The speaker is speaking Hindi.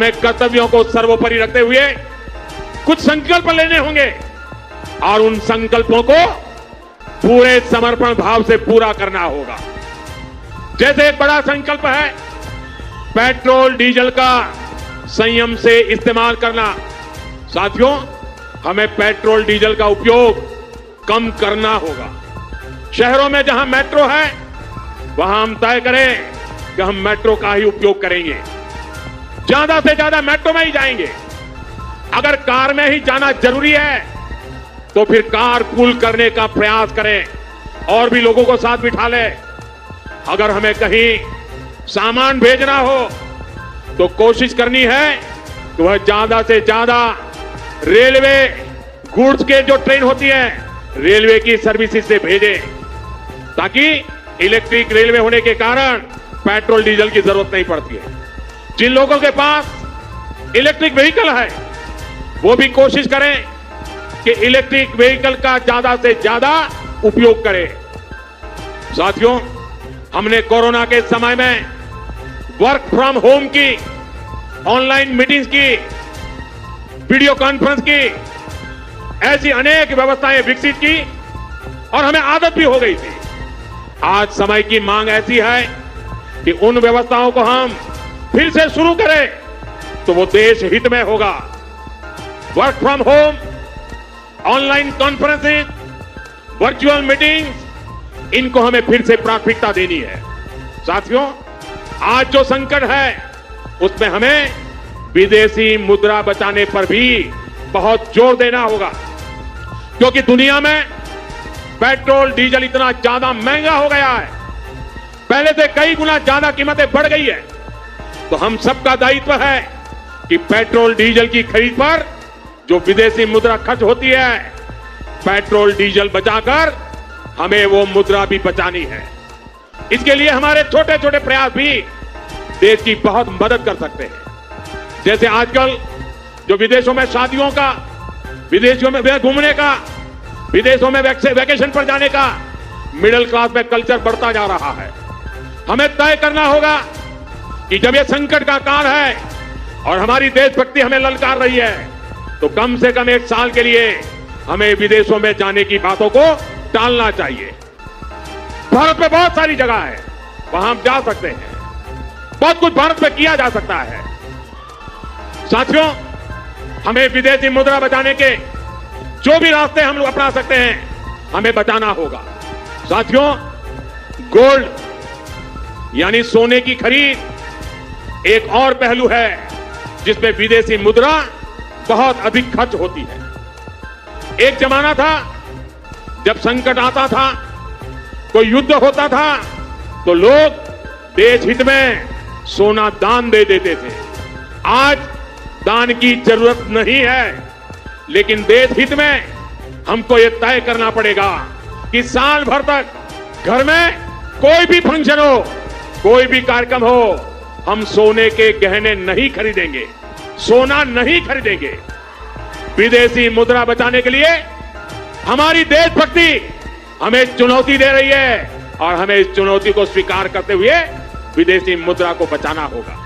हमें कर्तव्यों को सर्वोपरि रखते हुए कुछ संकल्प लेने होंगे और उन संकल्पों को पूरे समर्पण भाव से पूरा करना होगा। जैसे एक बड़ा संकल्प है पेट्रोल डीजल का संयम से इस्तेमाल करना। साथियों, हमें पेट्रोल डीजल का उपयोग कम करना होगा। शहरों में जहां मेट्रो है वहां हम तय करें कि हम मेट्रो का ही उपयोग करेंगे, ज्यादा से ज्यादा मेट्रो में ही जाएंगे। अगर कार में ही जाना जरूरी है तो फिर कार पूल करने का प्रयास करें और भी लोगों को साथ बिठा ले। अगर हमें कहीं सामान भेजना हो तो कोशिश करनी है कि वह ज्यादा से ज्यादा रेलवे गुड्स के जो ट्रेन होती है रेलवे की सर्विसेज से भेजें, ताकि इलेक्ट्रिक रेलवे होने के कारण पेट्रोल डीजल की जरूरत नहीं पड़ती है। जिन लोगों के पास इलेक्ट्रिक व्हीकल है वो भी कोशिश करें कि इलेक्ट्रिक व्हीकल का ज्यादा से ज्यादा उपयोग करें। साथियों, हमने कोरोना के समय में वर्क फ्रॉम होम की, ऑनलाइन मीटिंग्स की, वीडियो कॉन्फ्रेंस की, ऐसी अनेक व्यवस्थाएं विकसित की और हमें आदत भी हो गई थी। आज समय की मांग ऐसी है कि उन व्यवस्थाओं को हम फिर से शुरू करें तो वो देश हित में होगा। Work from home, online conferences, virtual meetings, इनको हमें फिर से प्राथमिकता देनी है। साथियों, आज जो संकट है उसमें हमें विदेशी मुद्रा बचाने पर भी बहुत जोर देना होगा, क्योंकि दुनिया में पेट्रोल डीजल इतना ज्यादा महंगा हो गया है, पहले से कई गुना ज्यादा कीमतें बढ़ गई है। तो हम सबका दायित्व है कि पेट्रोल डीजल की खरीद पर जो विदेशी मुद्रा खर्च होती है, पेट्रोल डीजल बचाकर हमें वो मुद्रा भी बचानी है। इसके लिए हमारे छोटे छोटे प्रयास भी देश की बहुत मदद कर सकते हैं। जैसे आजकल जो विदेशों में शादियों का, विदेशों में घूमने का, विदेशों में वैकेशन पर जाने का मिडिल क्लास में कल्चर बढ़ता जा रहा है। हमें तय करना होगा कि जब ये संकट का काल है और हमारी देशभक्ति हमें ललकार रही है तो कम से कम एक साल के लिए हमें विदेशों में जाने की बातों को टालना चाहिए। भारत में बहुत सारी जगह है वहां हम जा सकते हैं, बहुत कुछ भारत में किया जा सकता है। साथियों, हमें विदेशी मुद्रा बचाने के जो भी रास्ते हम लोग अपना सकते हैं हमें बचाना होगा। साथियों, गोल्ड यानी सोने की खरीद एक और पहलू है जिसमें विदेशी मुद्रा बहुत अधिक खर्च होती है। एक जमाना था जब संकट आता था, कोई युद्ध होता था तो लोग देश हित में सोना दान दे देते थे। आज दान की जरूरत नहीं है, लेकिन देश हित में हमको ये तय करना पड़ेगा कि साल भर तक घर में कोई भी फंक्शन हो, कोई भी कार्यक्रम हो, हम सोने के गहने नहीं खरीदेंगे, सोना नहीं खरीदेंगे। विदेशी मुद्रा बचाने के लिए हमारी देशभक्ति हमें चुनौती दे रही है और हमें इस चुनौती को स्वीकार करते हुए विदेशी मुद्रा को बचाना होगा।